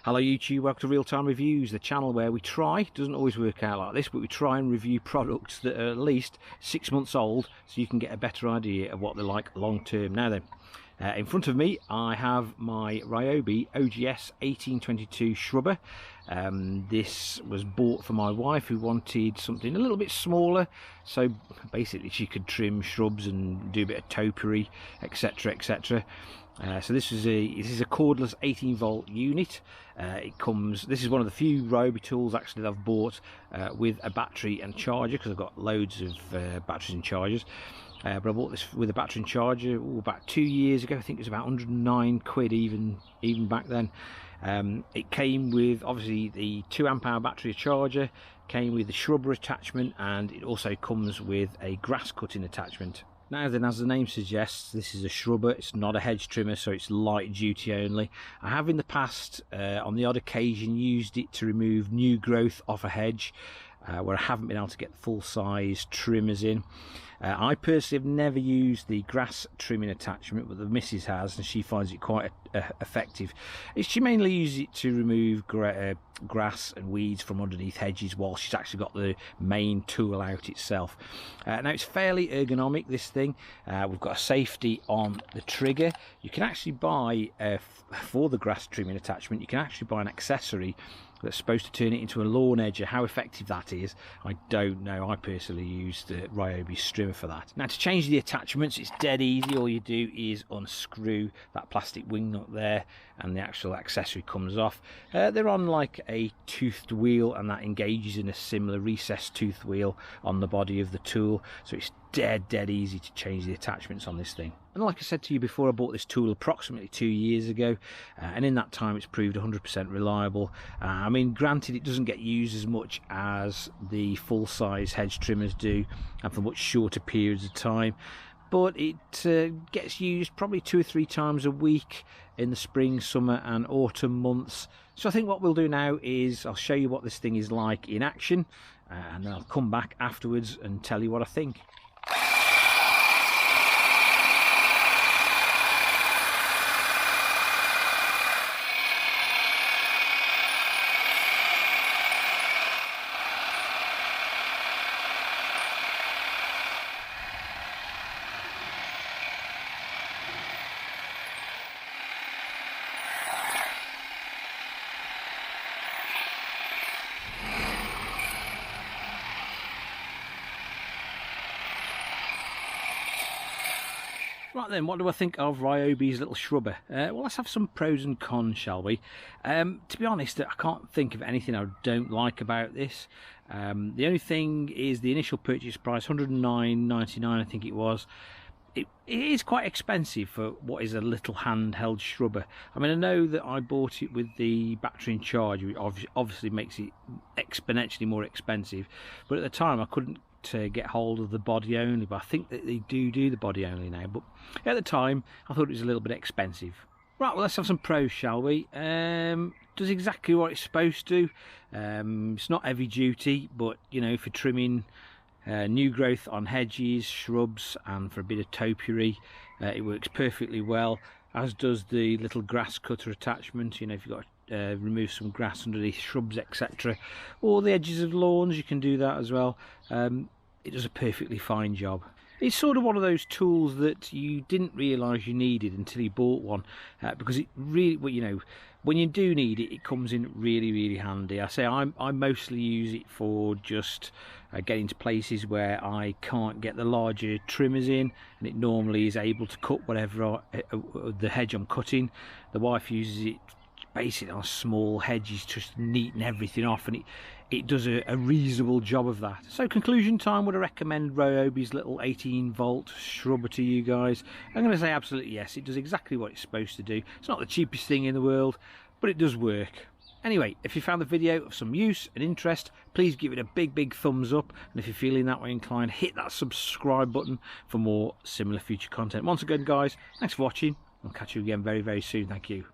Hello YouTube, welcome to Real Time Reviews, the channel where we try, doesn't always work out like this, but we try and review products that are at least 6 months old so you can get a better idea of what they're like long term. Now then, in front of me I have my Ryobi OGS1822 Shrubber. This was bought for my wife who wanted something a little bit smaller, so basically she could trim shrubs and do a bit of topiary, etc, etc. So this is a cordless 18-volt unit. This is one of the few Ryobi tools actually that I've bought with a battery and charger, because I've got loads of batteries and chargers. But I bought this with a battery and charger about 2 years ago. I think it was about 109 quid even back then. It came with obviously the 2 amp hour battery charger, came with the shrubber attachment, and it also comes with a grass cutting attachment. Now then, as the name suggests, this is a shrubber. It's not a hedge trimmer, so it's light duty only. I have in the past, on the odd occasion, used it to remove new growth off a hedge, where I haven't been able to get the full size trimmers in. I personally have never used the grass trimming attachment, but the missus has, and she finds it quite effective. She mainly uses it to remove grass and weeds from underneath hedges while she's actually got the main tool out itself. Now it's fairly ergonomic, this thing. We've got a safety on the trigger. You can actually buy, for the grass trimming attachment, you can actually buy an accessory that's supposed to turn it into a lawn edger. How effective that is, I don't know. I personally use the Ryobi strimmer for that. Now to change the attachments, it's dead easy. All you do is unscrew that plastic wing nut there and the actual accessory comes off. They're on like a toothed wheel, and that engages in a similar recessed toothed wheel on the body of the tool, so it's dead easy to change the attachments on this thing. And like I said to you before, I bought this tool approximately 2 years ago, and in that time it's proved 100% reliable. I mean, granted, it doesn't get used as much as the full-size hedge trimmers do, and for much shorter periods of time, but it gets used probably 2 or 3 times a week in the spring, summer and autumn months. So I think what we'll do now is I'll show you what this thing is like in action, and then I'll come back afterwards and tell you what I think. Right then, what do I think of Ryobi's little shrubber? Well, let's have some pros and cons, shall we? To be honest, I can't think of anything I don't like about this. The only thing is the initial purchase price, $109.99 I think it was. It is quite expensive for what is a little handheld shrubber. I mean, I know that I bought it with the battery and charger, which obviously makes it exponentially more expensive, but at the time I couldn't to get hold of the body only, but I think that they do the body only now, but at the time I thought it was a little bit expensive. Right, well, let's have some pros, shall we? Does exactly what it's supposed to. It's not heavy duty, but you know, for trimming new growth on hedges, shrubs, and for a bit of topiary, it works perfectly well, as does the little grass cutter attachment. You know, if you've got remove some grass underneath shrubs, etc., or the edges of lawns, you can do that as well. It does a perfectly fine job. It's sort of one of those tools that you didn't realise you needed until you bought one, because it really, well, you know, when you do need it, it comes in really handy. I say I mostly use it for just getting to places where I can't get the larger trimmers in, and it normally is able to cut whatever the hedge I'm cutting. The wife uses it basically on small hedges, just neaten everything off, and it does a reasonable job of that. So conclusion time, would I recommend Ryobi's little 18-volt shrubber to you guys? I'm going to say absolutely yes. It does exactly what it's supposed to do. It's not the cheapest thing in the world, but it does work. Anyway, if you found the video of some use and interest, please give it a big thumbs up, and if you're feeling that way inclined, hit that subscribe button for more similar future content. Once again guys, thanks for watching. I'll catch you again very soon. Thank you.